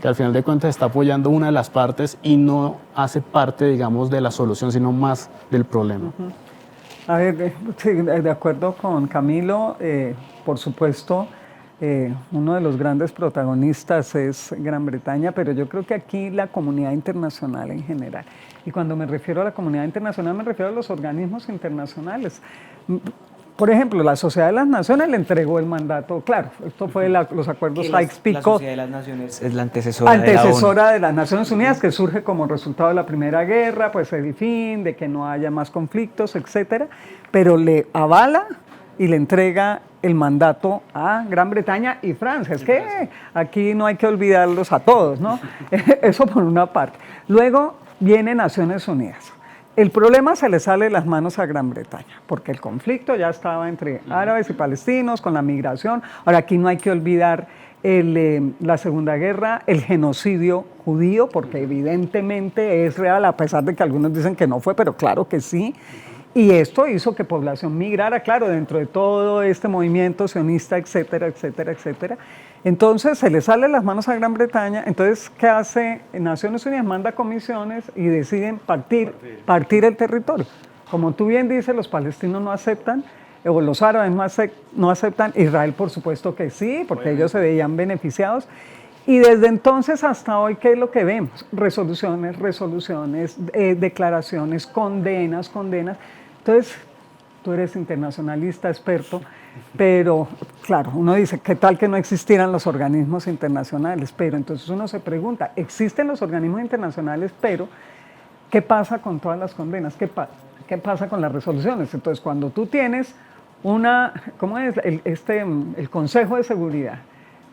que al final de cuentas está apoyando una de las partes y no hace parte, digamos, de la solución, sino más del problema. A ver, sí, de acuerdo con Camilo, por supuesto, uno de los grandes protagonistas es Gran Bretaña, pero yo creo que aquí la comunidad internacional en general, y cuando me refiero a la comunidad internacional me refiero a los organismos internacionales. Por ejemplo, la Sociedad de las Naciones le entregó el mandato, claro, esto fue los acuerdos Sykes-Picot. La Sociedad de las Naciones es la antecesora de las Naciones Unidas, que surge como resultado de la Primera Guerra, pues el fin de que no haya más conflictos, etcétera, pero le avala y le entrega el mandato a Gran Bretaña y Francia. Es que aquí no hay que olvidarlos a todos, ¿no? Eso por una parte. Luego viene Naciones Unidas. El problema se le sale de las manos a Gran Bretaña, porque el conflicto ya estaba entre árabes y palestinos, con la migración. Ahora, aquí no hay que olvidar la Segunda Guerra, el genocidio judío, porque evidentemente es real, a pesar de que algunos dicen que no fue, pero claro que sí. Y esto hizo que población migrara, claro, dentro de todo este movimiento sionista, etcétera, etcétera, etcétera. Entonces se le sale las manos a Gran Bretaña. Entonces, ¿qué hace Naciones Unidas? Manda comisiones y deciden partir el territorio. Como tú bien dices, los palestinos no aceptan, o los árabes no aceptan, Israel por supuesto que sí, porque ellos se veían beneficiados. Y desde entonces hasta hoy, ¿qué es lo que vemos? Resoluciones, declaraciones, condenas. Entonces, tú eres internacionalista, experto, pero claro, uno dice, ¿qué tal que no existieran los organismos internacionales? Pero entonces uno se pregunta, existen los organismos internacionales, pero ¿qué pasa con todas las condenas? ¿Qué pasa con las resoluciones? Entonces, cuando tú tienes ¿cómo es? El Consejo de Seguridad,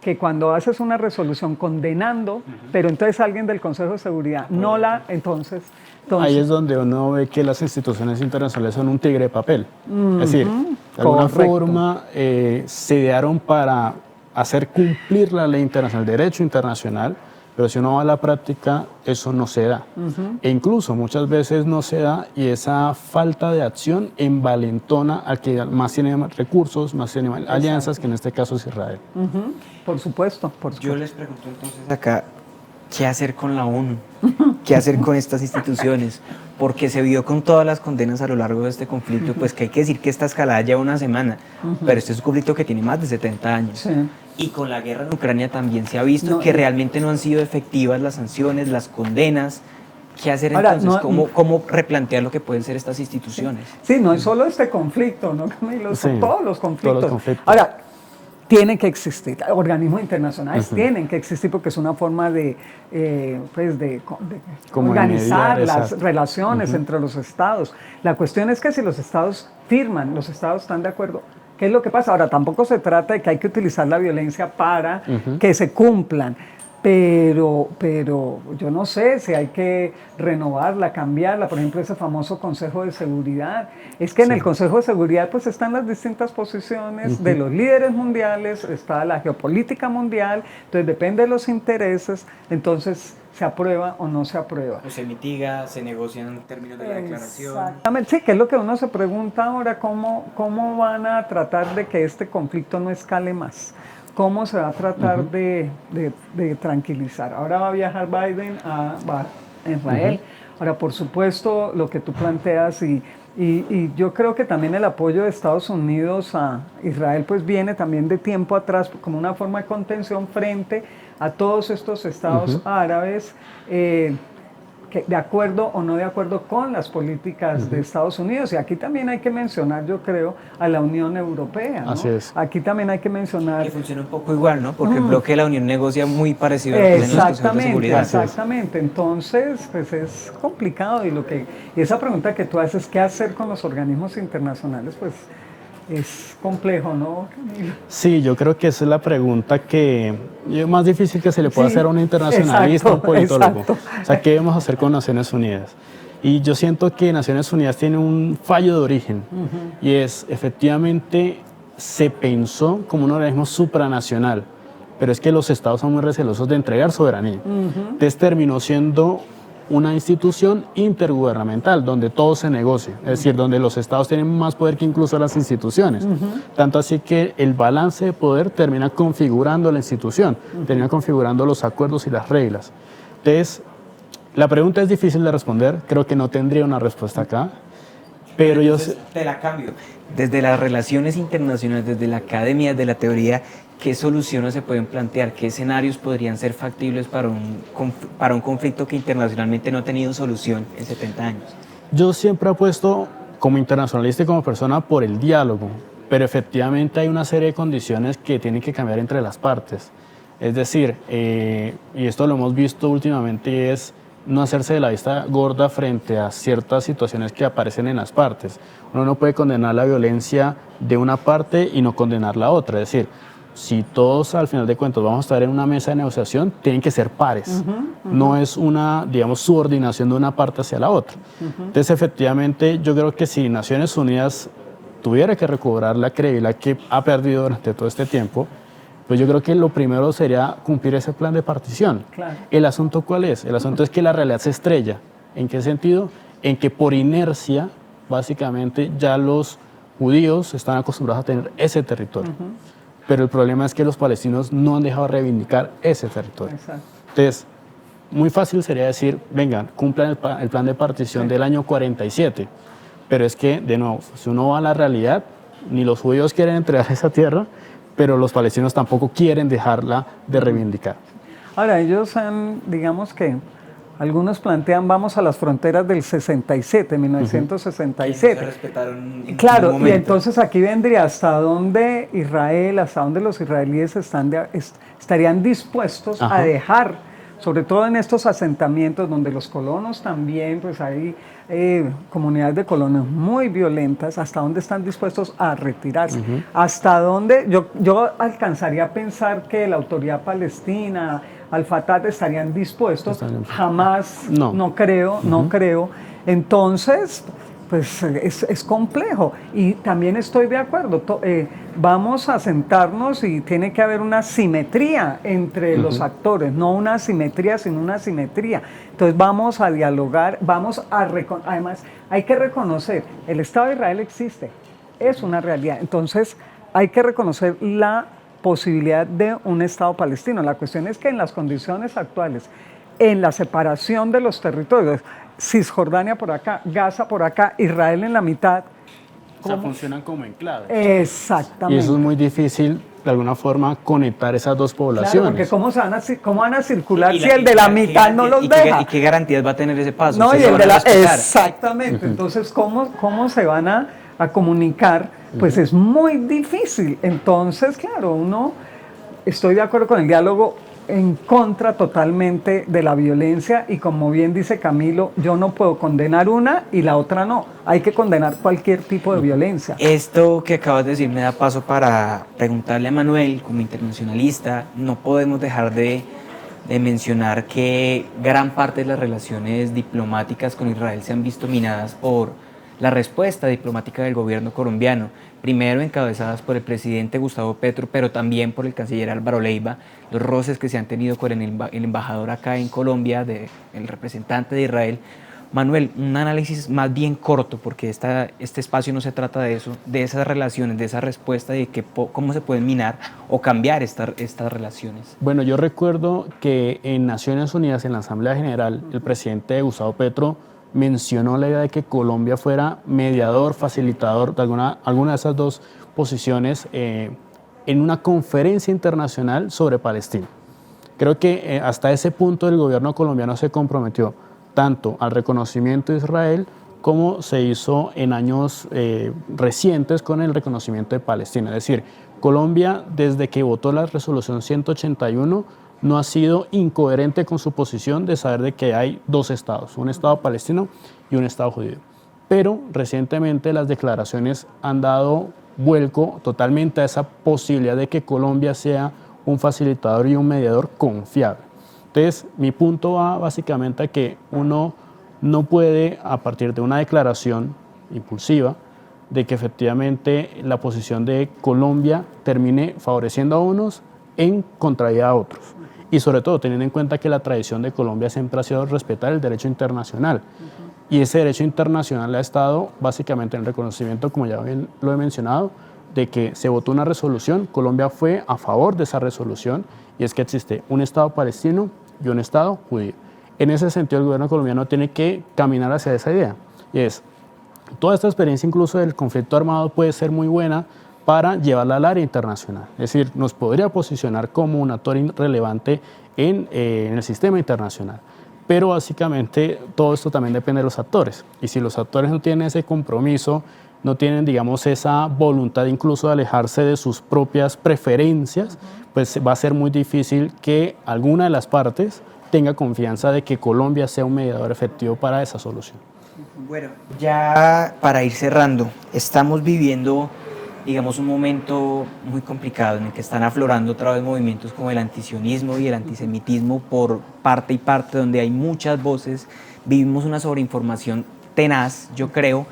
que cuando haces una resolución condenando, pero entonces alguien del Consejo de Seguridad entonces ahí es donde uno ve que las instituciones internacionales son un tigre de papel. Es decir, de alguna forma se idearon para hacer cumplir la ley internacional, el derecho internacional, pero si uno va a la práctica, eso no se da. E incluso muchas veces no se da, y esa falta de acción envalentona al que más tiene recursos, más tiene alianzas, que en este caso es Israel. Por supuesto. Yo les pregunto entonces acá, ¿qué hacer con la ONU? ¿Qué hacer con estas instituciones? Porque se vio con todas las condenas a lo largo de este conflicto, pues que hay que decir que esta escalada lleva una semana, pero este es un conflicto que tiene más de 70 años. Sí. Y con la guerra en Ucrania también se ha visto que realmente no han sido efectivas las sanciones, las condenas. ¿Qué hacer entonces? ¿Cómo replantear lo que pueden ser estas instituciones? Sí, no es solo este conflicto, ¿no, Camilo? Son todos los conflictos. Todos los conflictos. Ahora, tienen que existir, organismos internacionales tienen que existir, porque es una forma de organizar las relaciones entre los estados. La cuestión es que si los estados firman, los estados están de acuerdo, ¿qué es lo que pasa? Ahora, tampoco se trata de que hay que utilizar la violencia para que se cumplan, pero yo no sé si hay que renovarla, cambiarla. Por ejemplo, ese famoso Consejo de Seguridad. Es que en el Consejo de Seguridad pues están las distintas posiciones de los líderes mundiales, está la geopolítica mundial, entonces depende de los intereses, entonces se aprueba o no se aprueba. O se mitiga, se negocian términos de la declaración. Exactamente, sí, que es lo que uno se pregunta ahora, ¿cómo van a tratar de que este conflicto no escale más? ¿Cómo se va a tratar de tranquilizar? Ahora va a viajar Biden a Israel. Ahora, por supuesto, lo que tú planteas y yo creo que también el apoyo de Estados Unidos a Israel pues viene también de tiempo atrás como una forma de contención frente a todos estos estados árabes que de acuerdo o no de acuerdo con las políticas de Estados Unidos. Y aquí también hay que mencionar, yo creo, a la Unión Europea, ¿no? Así es. Aquí también hay que mencionar... Que funciona un poco igual, ¿no? Porque el bloque de la Unión negocia muy parecido a lo que hacen los consejos de seguridad. Exactamente. Entonces, pues es complicado. Y esa pregunta que tú haces, ¿qué hacer con los organismos internacionales? Pues es complejo, ¿no, Camilo? Sí, yo creo que esa es la pregunta que es más difícil que se le pueda hacer a un internacionalista o un politólogo. O sea, ¿qué debemos hacer con Naciones Unidas? Y yo siento que Naciones Unidas tiene un fallo de origen, y es, efectivamente, se pensó como un organismo supranacional, pero es que los estados son muy recelosos de entregar soberanía. Entonces terminó siendo una institución intergubernamental donde todo se negocia, es decir, donde los estados tienen más poder que incluso las instituciones. Tanto así que el balance de poder termina configurando la institución, termina configurando los acuerdos y las reglas. Entonces, la pregunta es difícil de responder, creo que no tendría una respuesta acá, Pero yo Entonces, te la cambio. Desde las relaciones internacionales, desde la academia, desde la teoría, ¿qué soluciones se pueden plantear? ¿Qué escenarios podrían ser factibles para un conflicto que internacionalmente no ha tenido solución en 70 años? Yo siempre apuesto como internacionalista y como persona por el diálogo, pero efectivamente hay una serie de condiciones que tienen que cambiar entre las partes. Es decir, y esto lo hemos visto últimamente, es no hacerse de la vista gorda frente a ciertas situaciones que aparecen en las partes. Uno no puede condenar la violencia de una parte y no condenar la otra. Es decir, si todos al final de cuentas vamos a estar en una mesa de negociación, tienen que ser pares. No es una, digamos, subordinación de una parte hacia la otra. Entonces, efectivamente, yo creo que si Naciones Unidas tuviera que recobrar la credibilidad que ha perdido durante todo este tiempo, pues yo creo que lo primero sería cumplir ese plan de partición. Claro. ¿El asunto cuál es? El asunto es que la realidad se estrella. ¿En qué sentido? En que por inercia, básicamente, ya los judíos están acostumbrados a tener ese territorio. Pero el problema es que los palestinos no han dejado de reivindicar ese territorio. Exacto. Entonces, muy fácil sería decir, vengan, cumplan el plan de partición del año 47. Pero es que, de nuevo, si uno va a la realidad, ni los judíos quieren entregar esa tierra, pero los palestinos tampoco quieren dejarla de reivindicar. Ahora, ellos han, digamos que, algunos plantean, vamos a las fronteras del 67, 1967. Que no se respetaron en Claro, ningún momento. y entonces aquí vendría hasta dónde Israel, hasta dónde los israelíes estarían dispuestos a dejar, sobre todo en estos asentamientos donde los colonos también, pues hay comunidades de colonos muy violentas, hasta dónde están dispuestos a retirarse, hasta dónde, yo alcanzaría a pensar que la autoridad palestina, Al-Fatah estarían dispuestos, jamás, no creo, entonces pues es complejo y también estoy de acuerdo, vamos a sentarnos y tiene que haber una simetría entre los actores, no una asimetría sino una simetría, entonces vamos a dialogar, además hay que reconocer, el Estado de Israel existe, es una realidad, entonces hay que reconocer la posibilidad de un Estado palestino. La cuestión es que en las condiciones actuales, en la separación de los territorios, Cisjordania por acá, Gaza por acá, Israel en la mitad. O sea, funcionan como enclaves. Exactamente. Y eso es muy difícil, de alguna forma, conectar esas dos poblaciones. Claro, porque ¿cómo van a circular si el de la mitad no los deja? ¿Y qué garantías va a tener ese paso? No, y el de la... Exactamente. Uh-huh. Entonces, ¿cómo se van a comunicar? Pues es muy difícil. Entonces, claro, estoy de acuerdo con el diálogo, en contra totalmente de la violencia y como bien dice Camilo, yo no puedo condenar una y la otra no. Hay que condenar cualquier tipo de violencia. Esto que acabas de decir me da paso para preguntarle a Manuel, como internacionalista, no podemos dejar de mencionar que gran parte de las relaciones diplomáticas con Israel se han visto minadas por la respuesta diplomática del gobierno colombiano, primero encabezadas por el presidente Gustavo Petro, pero también por el canciller Álvaro Leiva, los roces que se han tenido con el embajador acá en Colombia, el representante de Israel. Manuel, un análisis más bien corto, porque este espacio no se trata de eso, de esas relaciones, de esa respuesta, de cómo se pueden minar o cambiar estas relaciones. Bueno, yo recuerdo que en Naciones Unidas, en la Asamblea General, el presidente Gustavo Petro mencionó la idea de que Colombia fuera mediador, facilitador de alguna de esas dos posiciones en una conferencia internacional sobre Palestina. Creo que hasta ese punto el gobierno colombiano se comprometió tanto al reconocimiento de Israel como se hizo en años recientes con el reconocimiento de Palestina. Es decir, Colombia, desde que votó la resolución 181, no ha sido incoherente con su posición de saber de que hay dos estados, un estado palestino y un estado judío. Pero recientemente las declaraciones han dado vuelco totalmente a esa posibilidad de que Colombia sea un facilitador y un mediador confiable. Entonces, mi punto va básicamente a que uno no puede, a partir de una declaración impulsiva, de que efectivamente la posición de Colombia termine favoreciendo a unos en contrariedad a otros. Y sobre todo teniendo en cuenta que la tradición de Colombia siempre ha sido respetar el derecho internacional. Y ese derecho internacional ha estado básicamente en el reconocimiento, como ya bien lo he mencionado, de que se votó una resolución, Colombia fue a favor de esa resolución, y es que existe un Estado palestino y un Estado judío. En ese sentido, el gobierno colombiano tiene que caminar hacia esa idea, y es Toda esta experiencia, incluso del conflicto armado, puede ser muy buena para llevarla al área internacional. Es decir, nos podría posicionar como un actor relevante en el sistema internacional. Pero básicamente todo esto también depende de los actores. Y si los actores no tienen ese compromiso, no tienen, digamos, esa voluntad incluso de alejarse de sus propias preferencias, pues va a ser muy difícil que alguna de las partes tenga confianza de que Colombia sea un mediador efectivo para esa solución. Bueno, ya para ir cerrando, estamos viviendo, digamos, un momento muy complicado en el que están aflorando otra vez movimientos como el antisionismo y el antisemitismo por parte y parte, donde hay muchas voces. Vivimos una sobreinformación tenaz, yo creo,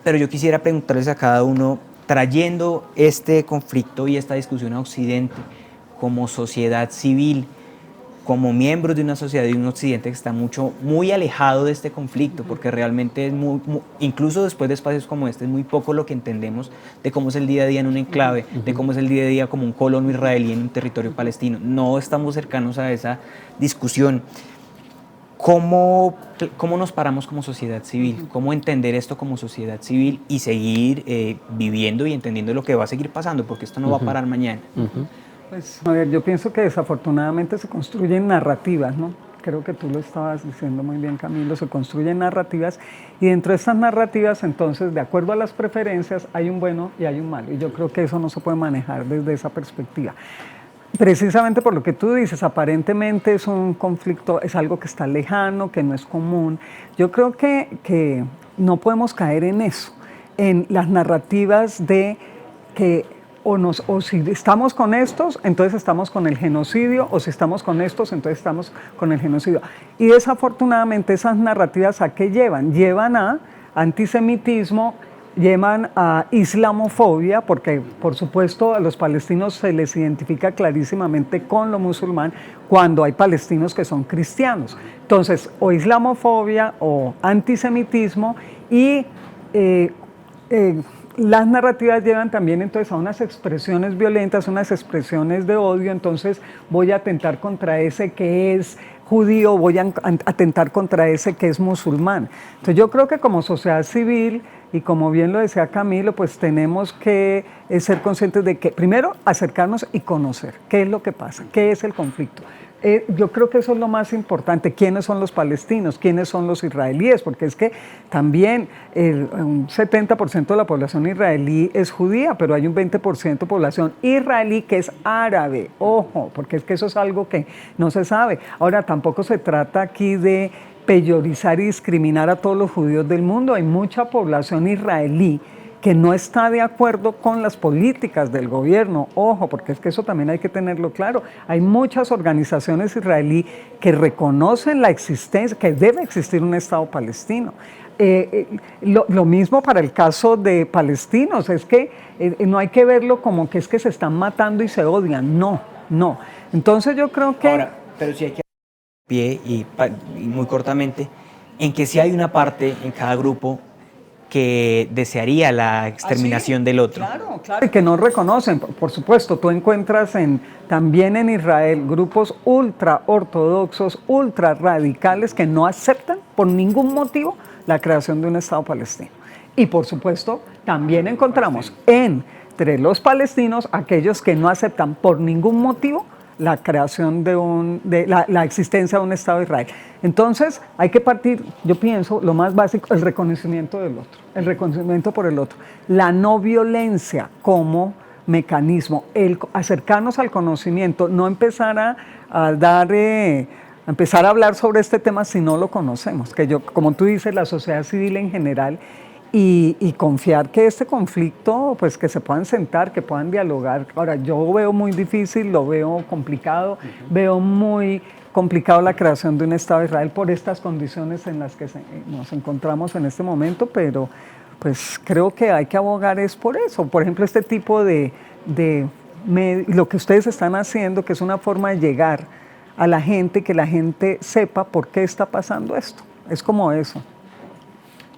pero yo quisiera preguntarles a cada uno, trayendo este conflicto y esta discusión a Occidente como sociedad civil, como miembros de una sociedad y un occidente que está muy alejado de este conflicto, porque realmente es incluso después de espacios como este, es muy poco lo que entendemos de cómo es el día a día en un enclave, de cómo es el día a día como un colono israelí en un territorio palestino. No estamos cercanos a esa discusión. ¿Cómo nos paramos como sociedad civil? ¿Cómo entender esto como sociedad civil y seguir viviendo y entendiendo lo que va a seguir pasando? Porque esto no va a parar mañana. Pues, a ver, yo pienso que desafortunadamente se construyen narrativas, ¿no? Creo que tú lo estabas diciendo muy bien, Camilo, se construyen narrativas y dentro de estas narrativas, entonces, de acuerdo a las preferencias, hay un bueno y hay un malo. Y yo creo que eso no se puede manejar desde esa perspectiva. Precisamente por lo que tú dices, aparentemente es un conflicto, es algo que está lejano, que no es común. Yo creo que no podemos caer en eso, en las narrativas de que o si estamos con estos, entonces estamos con el genocidio, o si estamos con estos, entonces estamos con el genocidio. Y desafortunadamente esas narrativas ¿a qué llevan? Llevan a antisemitismo, llevan a islamofobia, porque por supuesto a los palestinos se les identifica clarísimamente con lo musulmán cuando hay palestinos que son cristianos. Entonces, o islamofobia o antisemitismo y las narrativas llevan también entonces a unas expresiones violentas, unas expresiones de odio, entonces voy a atentar contra ese que es judío, voy a atentar contra ese que es musulmán. Entonces yo creo que como sociedad civil, y como bien lo decía Camilo, pues tenemos que ser conscientes de que primero acercarnos y conocer qué es lo que pasa, qué es el conflicto. Yo creo que eso es lo más importante, quiénes son los palestinos, quiénes son los israelíes, porque es que también un 70% de la población israelí es judía, pero hay un 20% de población israelí que es árabe, ojo, porque es que eso es algo que no se sabe. Ahora, tampoco se trata aquí de peyorizar y discriminar a todos los judíos del mundo, hay mucha población israelí que no está de acuerdo con las políticas del gobierno, ojo, porque es que eso también hay que tenerlo claro. Hay muchas organizaciones israelíes que reconocen la existencia, que debe existir un Estado palestino. Lo mismo para el caso de palestinos, es que no hay que verlo como que es que se están matando y se odian, no. Entonces yo creo que... Ahora, pero sí hay que pie y muy cortamente, en que sí hay una parte en cada grupo que desearía la exterminación del otro. Claro, y que no reconocen, por supuesto, tú encuentras también en Israel grupos ultra ortodoxos, ultra radicales que no aceptan por ningún motivo la creación de un Estado palestino. Y por supuesto, también encontramos entre los palestinos aquellos que no aceptan por ningún motivo la creación de la existencia de un Estado de Israel. Entonces hay que partir, yo pienso, lo más básico, el reconocimiento del otro, el reconocimiento por el otro, la no violencia como mecanismo, el acercarnos al conocimiento, no empezar a empezar a hablar sobre este tema si no lo conocemos, que yo, como tú dices, la sociedad civil en general, y confiar que este conflicto, pues que se puedan sentar, que puedan dialogar. Ahora, yo veo muy difícil, lo veo complicado, veo muy complicado la creación de un Estado de Israel por estas condiciones en las que nos encontramos en este momento, pero pues creo que hay que abogar es por eso. Por ejemplo, este tipo lo que ustedes están haciendo, que es una forma de llegar a la gente, que la gente sepa por qué está pasando esto. Es como eso.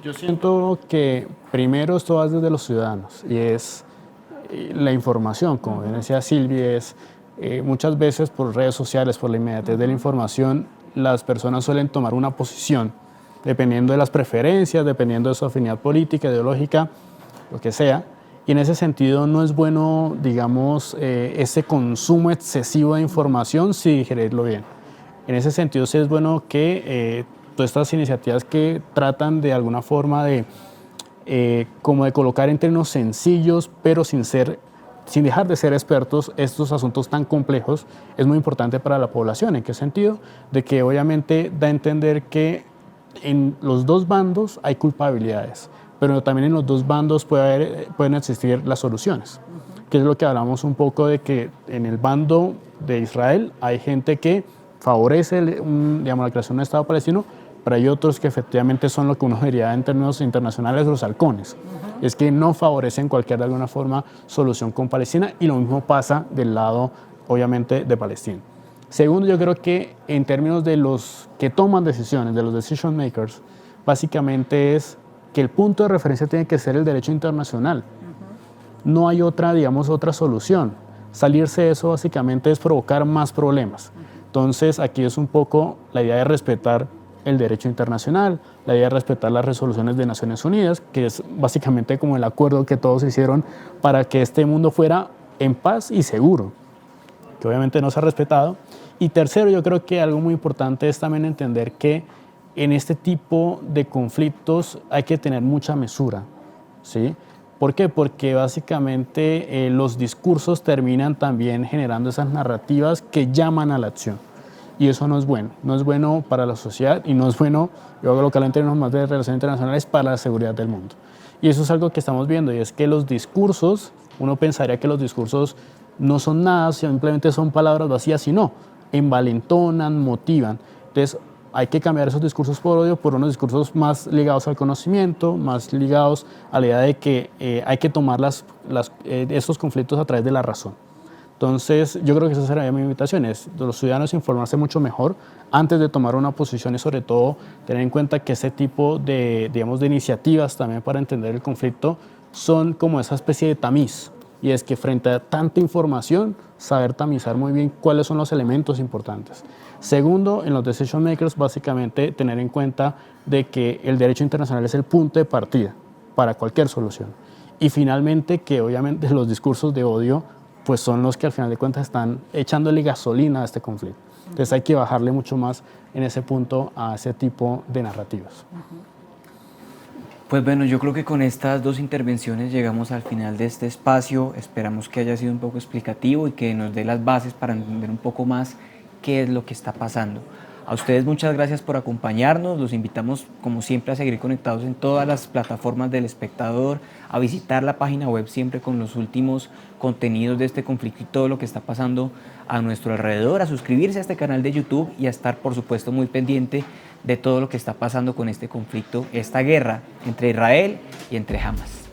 Yo siento que primero esto va desde los ciudadanos y es la información, como bien decía Silvia, muchas veces por redes sociales, por la inmediatez de la información, las personas suelen tomar una posición dependiendo de las preferencias, dependiendo de su afinidad política, ideológica, lo que sea. Y en ese sentido no es bueno, digamos, ese consumo excesivo de información si digerirlo bien. En ese sentido sí es bueno que todas estas iniciativas que tratan de alguna forma de como de colocar en términos sencillos, pero sin dejar de ser expertos estos asuntos tan complejos, es muy importante para la población. ¿En qué sentido? De que obviamente da a entender que en los dos bandos hay culpabilidades, pero también en los dos bandos pueden existir las soluciones, que es lo que hablamos un poco de que en el bando de Israel hay gente que favorece digamos, la creación de un Estado palestino, pero hay otros que efectivamente son lo que uno diría en términos internacionales los halcones. Es que no favorecen cualquier de alguna forma solución con Palestina, y lo mismo pasa del lado obviamente de Palestina. Segundo, yo creo que en términos de los que toman decisiones, de los decision makers, básicamente es que el punto de referencia tiene que ser el derecho internacional. No hay otra, digamos, otra solución. Salirse de eso básicamente es provocar más problemas. Entonces aquí es un poco la idea de respetar el derecho internacional, la idea de respetar las resoluciones de Naciones Unidas, que es básicamente como el acuerdo que todos hicieron para que este mundo fuera en paz y seguro, que obviamente no se ha respetado. Y tercero, yo creo que algo muy importante es también entender que en este tipo de conflictos hay que tener mucha mesura, ¿sí? ¿Por qué? Porque básicamente los discursos terminan también generando esas narrativas que llaman a la acción. Y eso no es bueno para la sociedad, y no es bueno, yo hago lo que hablo en términos más de relaciones internacionales, para la seguridad del mundo. Y eso es algo que estamos viendo, y es que los discursos, uno pensaría que los discursos no son nada, simplemente son palabras vacías, y no, envalentonan, motivan. Entonces hay que cambiar esos discursos por odio por unos discursos más ligados al conocimiento, más ligados a la idea de que hay que tomar estos conflictos a través de la razón. Entonces, yo creo que esa sería mi invitación, es de los ciudadanos informarse mucho mejor antes de tomar una posición, y sobre todo tener en cuenta que ese tipo de, digamos, de iniciativas también para entender el conflicto son como esa especie de tamiz, y es que frente a tanta información, saber tamizar muy bien cuáles son los elementos importantes. Segundo, en los decision makers, básicamente tener en cuenta de que el derecho internacional es el punto de partida para cualquier solución. Y finalmente, que obviamente los discursos de odio pues son los que al final de cuentas están echándole gasolina a este conflicto. Entonces hay que bajarle mucho más en ese punto a ese tipo de narrativas. Pues bueno, yo creo que con estas dos intervenciones llegamos al final de este espacio. Esperamos que haya sido un poco explicativo y que nos dé las bases para entender un poco más qué es lo que está pasando. A ustedes muchas gracias por acompañarnos. Los invitamos, como siempre, a seguir conectados en todas las plataformas del Espectador, a visitar la página web siempre con los últimos contenidos de este conflicto y todo lo que está pasando a nuestro alrededor, a suscribirse a este canal de YouTube y a estar, por supuesto, muy pendiente de todo lo que está pasando con este conflicto, esta guerra entre Israel y entre Hamas.